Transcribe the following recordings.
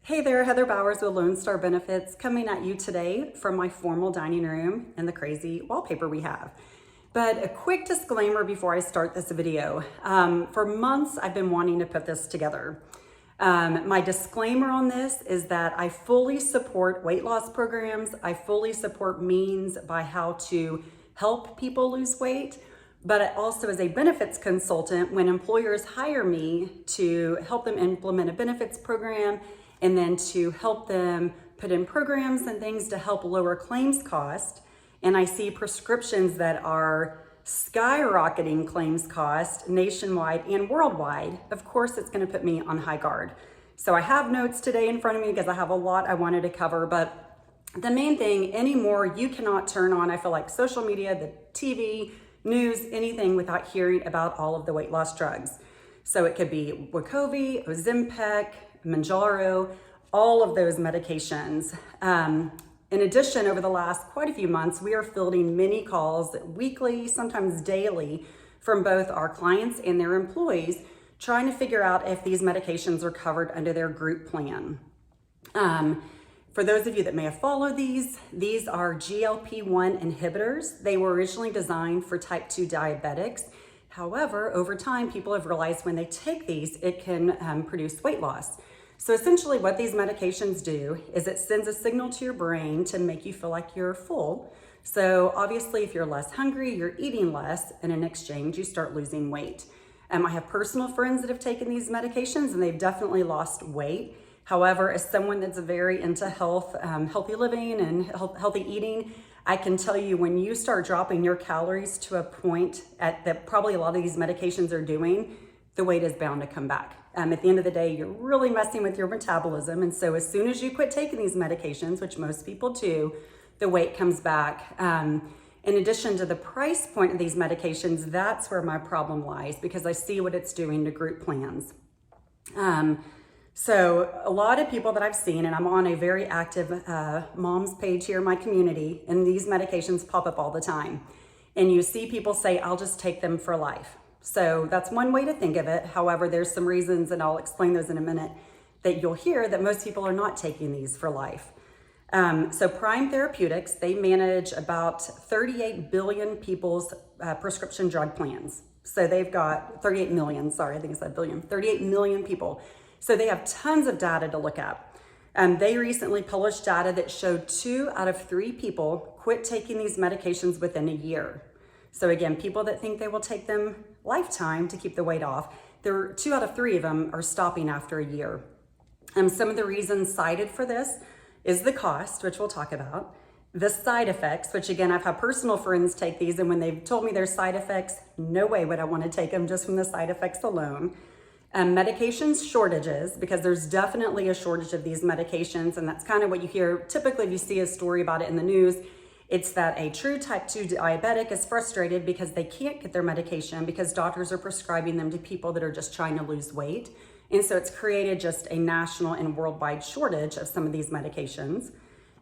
Hey there, Heather Bowers with Lone Star Benefits coming at you today from my formal dining room and the crazy wallpaper we have. But a quick disclaimer before I start this video. For months, I've been wanting to put this together. My disclaimer on this is that I fully support weight loss programs. I fully support means by how to help people lose weight. But I also, as a benefits consultant, when employers hire me to help them implement a benefits program and then to help them put in programs and things to help lower claims cost, and I see prescriptions that are skyrocketing claims cost nationwide and worldwide, of course it's going to put me on high guard. So I have notes today in front of me because I have a lot I wanted to cover, but the main thing anymore, you cannot turn on, I feel like, social media, the TV, news, anything without hearing about all of the weight loss drugs. So it could be Wegovy, Ozempic, Mounjaro, all of those medications. In addition, over the last quite a few months, we are fielding many calls weekly, sometimes daily, from both our clients and their employees, trying to figure out if these medications are covered under their group plan. For those of you that may have followed these are GLP-1 inhibitors. They were originally designed for type 2 diabetics. However, over time, people have realized when they take these, it can produce weight loss. So essentially what these medications do is it sends a signal to your brain to make you feel like you're full. So obviously, if you're less hungry, you're eating less, and in exchange, you start losing weight. I have personal friends that have taken these medications and they've definitely lost weight. However, as someone that's very into health, healthy living and healthy eating, I can tell you when you start dropping your calories to a point that probably a lot of these medications are doing, the weight is bound to come back. At the end of the day, you're really messing with your metabolism. And so as soon as you quit taking these medications, which most people do, the weight comes back. In addition to the price point of these medications, that's where my problem lies because I see what it's doing to group plans. So a lot of people that I've seen, and I'm on a very active moms page here in my community, and these medications pop up all the time. And you see people say, I'll just take them for life. So that's one way to think of it. However, there's some reasons, and I'll explain those in a minute, that you'll hear that most people are not taking these for life. So Prime Therapeutics, they manage about 38 billion people's prescription drug plans. So they've got 38 million, sorry, I think I said billion, 38 million people. So they have tons of data to look at. They recently published data that showed 2 out of 3 people quit taking these medications within a year. So again, people that think they will take them lifetime to keep the weight off, 2 out of 3 of them are stopping after a year. Some of the reasons cited for this is the cost, which we'll talk about, the side effects, which again, I've had personal friends take these, and when they've told me there's side effects, no way would I want to take them just from the side effects alone. Medications shortages, because there's definitely a shortage of these medications, and that's kind of what you hear. Typically, if you see a story about it in the news, it's that a true type 2 diabetic is frustrated because they can't get their medication because doctors are prescribing them to people that are just trying to lose weight. And so it's created just a national and worldwide shortage of some of these medications.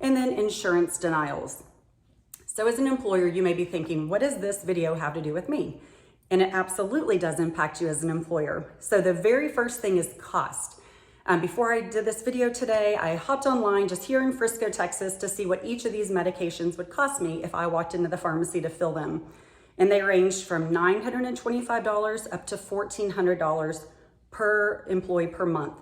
And then insurance denials. So as an employer, you may be thinking, what does this video have to do with me? And it absolutely does impact you as an employer. So the very first thing is cost. Before I did this video today, I hopped online just here in Frisco, Texas, to see what each of these medications would cost me if I walked into the pharmacy to fill them. And they ranged from $925 up to $1,400 per employee per month.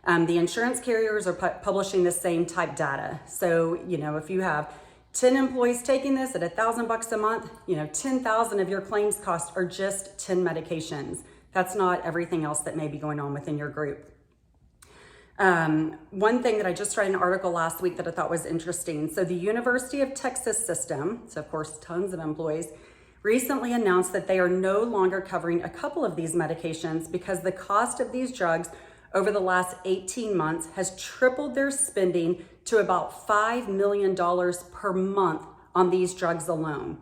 The insurance carriers are publishing the same type data. So, if you have 10 employees taking this at $1,000 a month, 10,000 of your claims costs are just 10 medications. That's not everything else that may be going on within your group. One thing that I just read an article last week that I thought was interesting. So the University of Texas system, so of course tons of employees, recently announced that they are no longer covering a couple of these medications because the cost of these drugs over the last 18 months has tripled their spending to about $5 million per month on these drugs alone.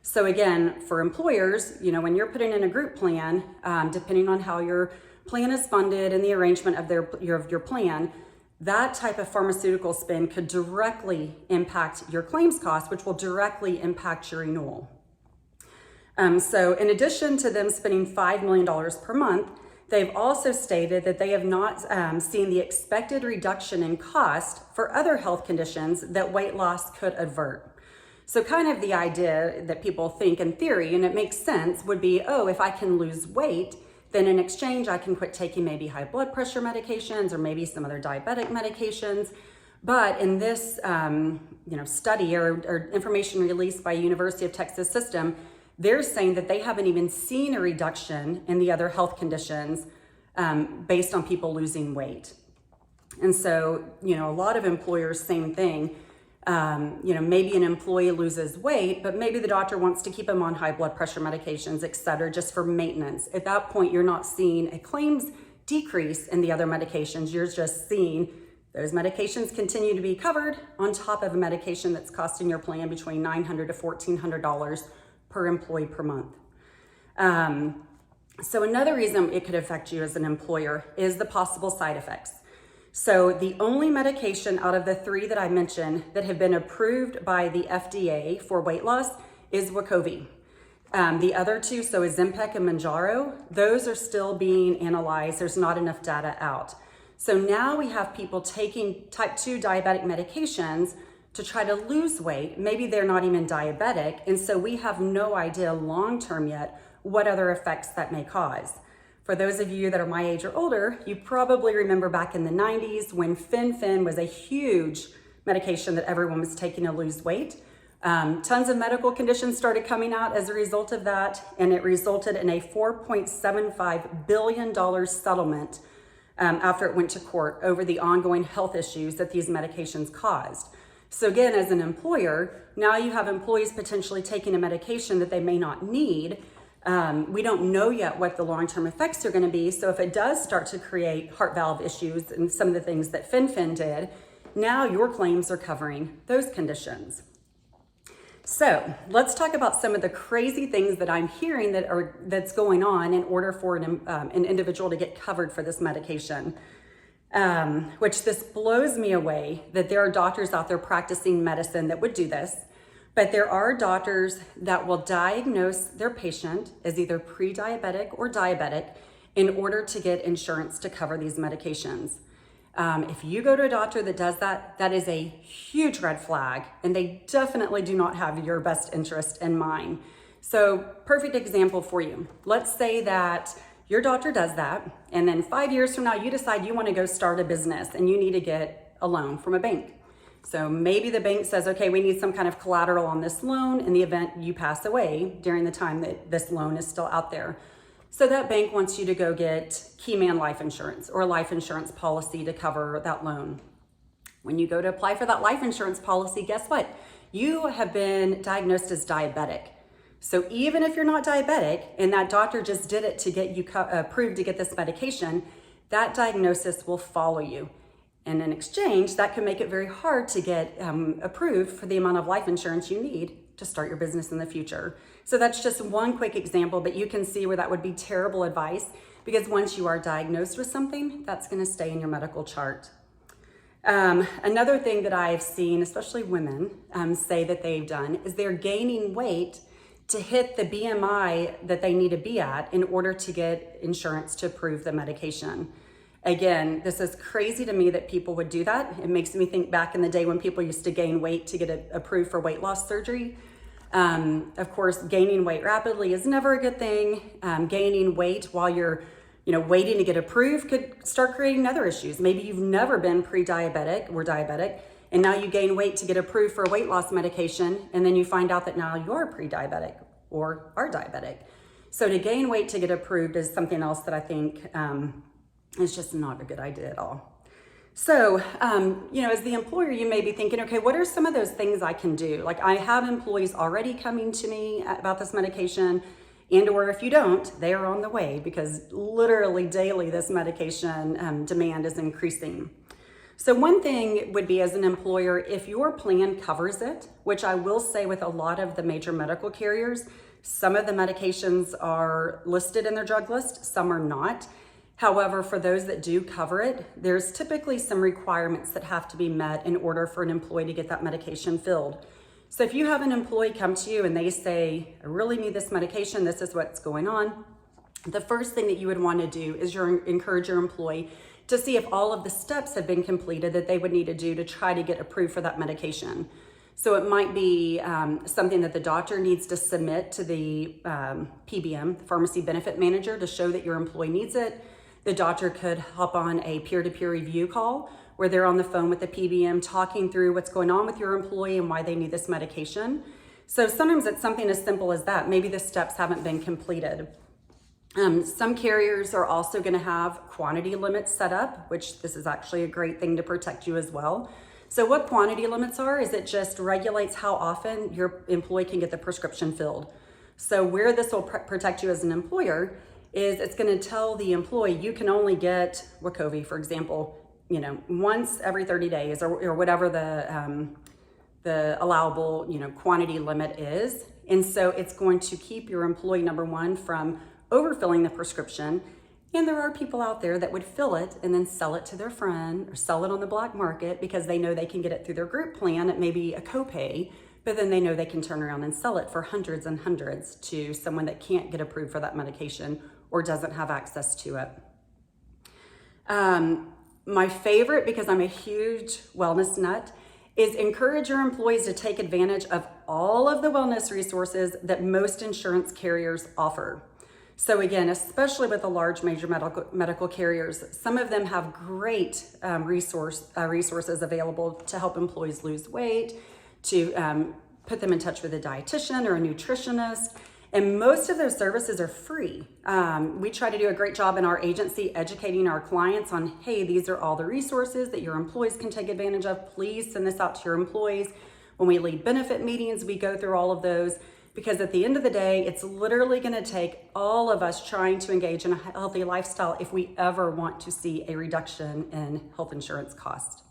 So again, for employers, when you're putting in a group plan, depending on how your plan is funded and the arrangement of your plan, that type of pharmaceutical spend could directly impact your claims costs, which will directly impact your renewal. So in addition to them spending $5 million per month, They've also stated that they have not seen the expected reduction in cost for other health conditions that weight loss could avert. So kind of the idea that people think in theory, and it makes sense, would be, oh, if I can lose weight, then in exchange, I can quit taking maybe high blood pressure medications or maybe some other diabetic medications. But in this study or information released by University of Texas System, they're saying that they haven't even seen a reduction in the other health conditions based on people losing weight. And so, a lot of employers, same thing. Maybe an employee loses weight, but maybe the doctor wants to keep them on high blood pressure medications, et cetera, just for maintenance. At that point, you're not seeing a claims decrease in the other medications. You're just seeing those medications continue to be covered on top of a medication that's costing your plan between $900 to $1,400 per employee per month. So another reason it could affect you as an employer is the possible side effects. So the only medication out of the 3 that I mentioned that have been approved by the FDA for weight loss is Wegovy. The other 2, so Ozempic and Mounjaro, those are still being analyzed. There's not enough data out. So now we have people taking type 2 diabetic medications to try to lose weight. Maybe they're not even diabetic. And so we have no idea long-term yet what other effects that may cause. For those of you that are my age or older, you probably remember back in the 90s when Fen was a huge medication that everyone was taking to lose weight. Tons of medical conditions started coming out as a result of that, and it resulted in a $4.75 billion settlement after it went to court over the ongoing health issues that these medications caused. So again, as an employer, now you have employees potentially taking a medication that they may not need. We don't know yet what the long-term effects are going to be. So if it does start to create heart valve issues and some of the things that Fen did, now your claims are covering those conditions. So let's talk about some of the crazy things that I'm hearing that's going on in order for an individual to get covered for this medication. Which this blows me away that there are doctors out there practicing medicine that would do this. But there are doctors that will diagnose their patient as either pre-diabetic or diabetic in order to get insurance to cover these medications. If you go to a doctor that does that, that is a huge red flag, and they definitely do not have your best interest in mind. So, perfect example for you. Let's say that your doctor does that, and then 5 years from now, you decide you want to go start a business and you need to get a loan from a bank. So maybe the bank says, okay, we need some kind of collateral on this loan in the event you pass away during the time that this loan is still out there. So that bank wants you to go get key man life insurance or a life insurance policy to cover that loan. When you go to apply for that life insurance policy, guess what? You have been diagnosed as diabetic. So even if you're not diabetic and that doctor just did it to get you approved to get this medication, that diagnosis will follow you. And in exchange, that can make it very hard to get approved for the amount of life insurance you need to start your business in the future. So that's just one quick example, but you can see where that would be terrible advice, because once you are diagnosed with something, that's going to stay in your medical chart. Another thing that I've seen, especially women, say that they've done is they're gaining weight to hit the BMI that they need to be at in order to get insurance to approve the medication. Again, this is crazy to me that people would do that. It makes me think back in the day when people used to gain weight to get approved for weight loss surgery. Of course, gaining weight rapidly is never a good thing. Gaining weight while you're waiting to get approved could start creating other issues. Maybe you've never been pre-diabetic or diabetic, and now you gain weight to get approved for a weight loss medication, and then you find out that now you're pre-diabetic or are diabetic. So to gain weight to get approved is something else that I think is just not a good idea at all. So, as the employer, you may be thinking, okay, what are some of those things I can do? Like, I have employees already coming to me about this medication, and or if you don't, they are on the way, because literally daily this medication demand is increasing. So one thing would be, as an employer, if your plan covers it, which I will say with a lot of the major medical carriers, some of the medications are listed in their drug list, some are not. However, for those that do cover it, there's typically some requirements that have to be met in order for an employee to get that medication filled. So if you have an employee come to you and they say, I really need this medication, this is what's going on, the first thing that you would want to do is encourage your employee to see if all of the steps have been completed that they would need to do to try to get approved for that medication. So it might be something that the doctor needs to submit to the PBM, Pharmacy Benefit Manager, to show that your employee needs it. The doctor could hop on a peer-to-peer review call where they're on the phone with the PBM talking through what's going on with your employee and why they need this medication. So sometimes it's something as simple as that. Maybe the steps haven't been completed. Some carriers are also going to have quantity limits set up, which this is actually a great thing to protect you as well. So what quantity limits are is it just regulates how often your employee can get the prescription filled. So where this will protect you as an employer is it's going to tell the employee you can only get Wegovy, for example, once every 30 days or whatever the allowable, quantity limit is. And so it's going to keep your employee, number one, from overfilling the prescription. And there are people out there that would fill it and then sell it to their friend or sell it on the black market because they know they can get it through their group plan at maybe a copay, but then they know they can turn around and sell it for hundreds and hundreds to someone that can't get approved for that medication or doesn't have access to it. My favorite, because I'm a huge wellness nut, is encourage your employees to take advantage of all of the wellness resources that most insurance carriers offer. So again, especially with the large major medical carriers, some of them have great resources available to help employees lose weight, to put them in touch with a dietitian or a nutritionist. And most of those services are free. We try to do a great job in our agency educating our clients on, hey, these are all the resources that your employees can take advantage of. Please send this out to your employees. When we lead benefit meetings, we go through all of those. Because at the end of the day, it's literally going to take all of us trying to engage in a healthy lifestyle if we ever want to see a reduction in health insurance costs.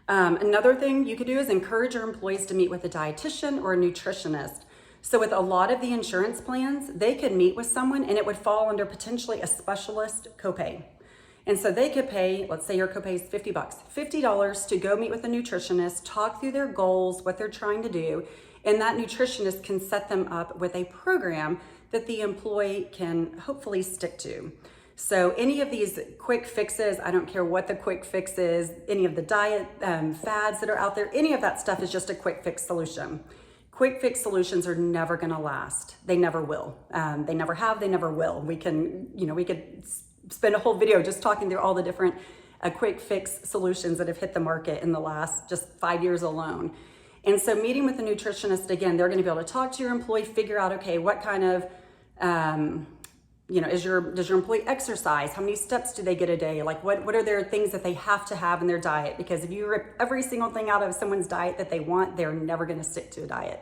Another thing you could do is encourage your employees to meet with a dietitian or a nutritionist. So with a lot of the insurance plans, they could meet with someone and it would fall under potentially a specialist copay. And so they could pay, let's say your copay is $50, $50 to go meet with a nutritionist, talk through their goals, what they're trying to do. And that nutritionist can set them up with a program that the employee can hopefully stick to. So any of these quick fixes, I don't care what the quick fix is, any of the diet fads that are out there, any of that stuff is just a quick fix solution. Quick fix solutions are never going to last. They never will. They never have, they never will. We could spend a whole video just talking through all the different quick fix solutions that have hit the market in the last just 5 years alone. And so meeting with a nutritionist, again, they're going to be able to talk to your employee, figure out, okay, what kind of, does your employee exercise? How many steps do they get a day? Like what are their things that they have to have in their diet? Because if you rip every single thing out of someone's diet that they want, they're never going to stick to a diet.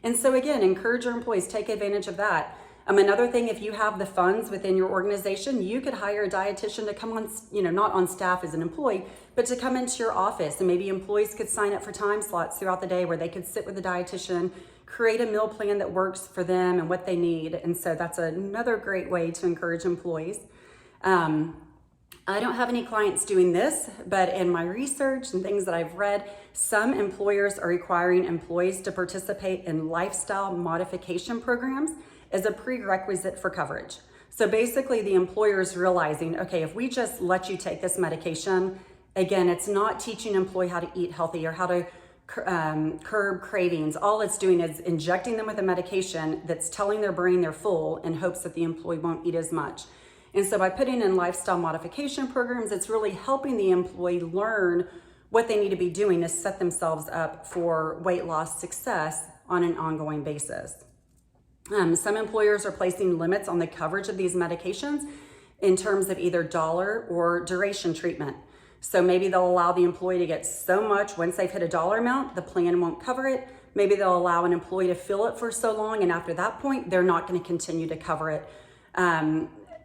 And so again, encourage your employees, take advantage of that. Another thing, if you have the funds within your organization, you could hire a dietitian to come on, not on staff as an employee, but to come into your office. And maybe employees could sign up for time slots throughout the day where they could sit with a dietitian, create a meal plan that works for them and what they need. And so that's another great way to encourage employees. I don't have any clients doing this, but in my research and things that I've read, some employers are requiring employees to participate in lifestyle modification programs as a prerequisite for coverage. So basically the employer is realizing, okay, if we just let you take this medication, again, it's not teaching an employee how to eat healthy or how to curb cravings. All it's doing is injecting them with a medication that's telling their brain they're full in hopes that the employee won't eat as much. And so by putting in lifestyle modification programs, it's really helping the employee learn what they need to be doing to set themselves up for weight loss success on an ongoing basis. Some employers are placing limits on the coverage of these medications in terms of either dollar or duration treatment. So maybe they'll allow the employee to get so much once they've hit a dollar amount, the plan won't cover it. Maybe they'll allow an employee to fill it for so long, and after that point, they're not going to continue to cover it.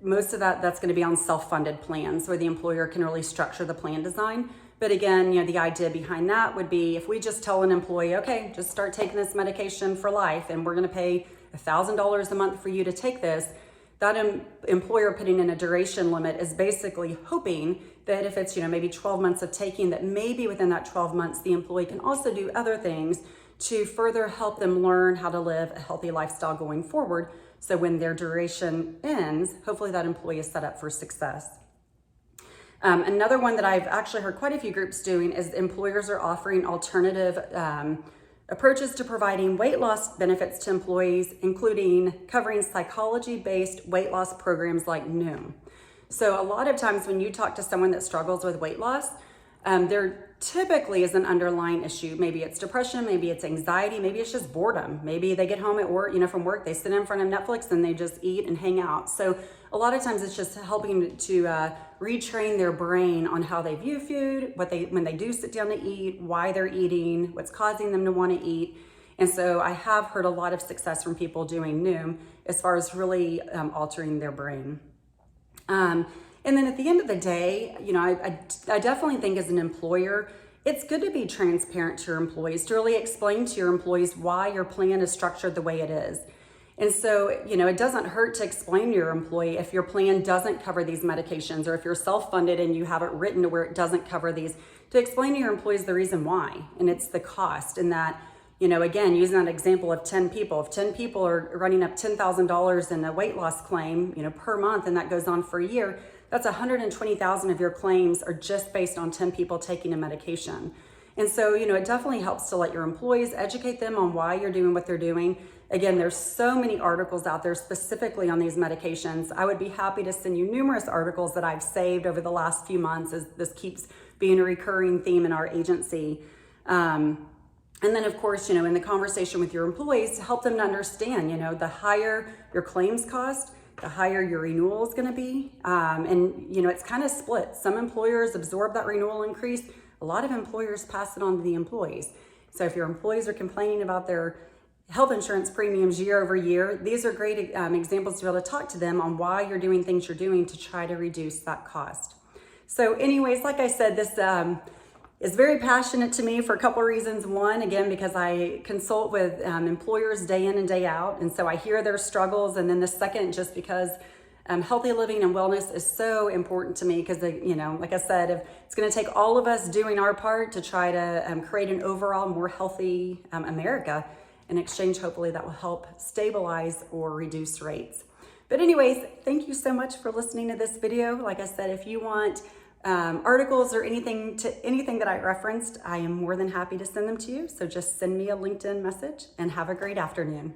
Most of that's going to be on self-funded plans where the employer can really structure the plan design. But again, the idea behind that would be if we just tell an employee, okay, just start taking this medication for life and we're going to pay $1,000 a month for you to take this, that employer putting in a duration limit is basically hoping that if it's, maybe 12 months of taking, that maybe within that 12 months, the employee can also do other things to further help them learn how to live a healthy lifestyle going forward So when their duration ends, hopefully that employee is set up for success. Another one that I've actually heard quite a few groups doing is employers are offering alternative approaches to providing weight loss benefits to employees, including covering psychology-based weight loss programs like Noom. So a lot of times when you talk to someone that struggles with weight loss, there typically is an underlying issue. Maybe it's depression, maybe it's anxiety, maybe it's just boredom. Maybe they get home at work, from work, they sit in front of Netflix and they just eat and hang out. So a lot of times it's just helping to retrain their brain on how they view food, when they do sit down to eat, why they're eating, what's causing them to want to eat. And so I have heard a lot of success from people doing Noom as far as really altering their brain. And then at the end of the day, I definitely think as an employer, it's good to be transparent to your employees, to really explain to your employees why your plan is structured the way it is. And so, it doesn't hurt to explain to your employee if your plan doesn't cover these medications, or if you're self-funded and you have it written to where it doesn't cover these, to explain to your employees the reason why. And it's the cost. And that, again, using that example of 10 people, if 10 people are running up $10,000 in a weight loss claim, per month, and that goes on for a year, that's 120,000 of your claims are just based on 10 people taking a medication. And so, it definitely helps to let your employees educate them on why you're doing what they're doing. Again, there's so many articles out there specifically on these medications. I would be happy to send you numerous articles that I've saved over the last few months, as this keeps being a recurring theme in our agency. And then, of course, in the conversation with your employees, to help them to understand, the higher your claims cost, the higher your renewal is going to be. And, it's kind of split. Some employers absorb that renewal increase. A lot of employers pass it on to the employees. So if your employees are complaining about their health insurance premiums year over year, these are great examples to be able to talk to them on why you're doing things you're doing to try to reduce that cost. So anyways, like I said, this is very passionate to me for a couple of reasons. One, again, because I consult with employers day in and day out, and so I hear their struggles. And then the second, just because healthy living and wellness is so important to me, because, like I said, if it's going to take all of us doing our part to try to create an overall more healthy America. In exchange, hopefully that will help stabilize or reduce rates. But anyways, thank you so much for listening to this video. Like I said, if you want articles or anything that I referenced, I am more than happy to send them to you. So just send me a LinkedIn message, and have a great afternoon.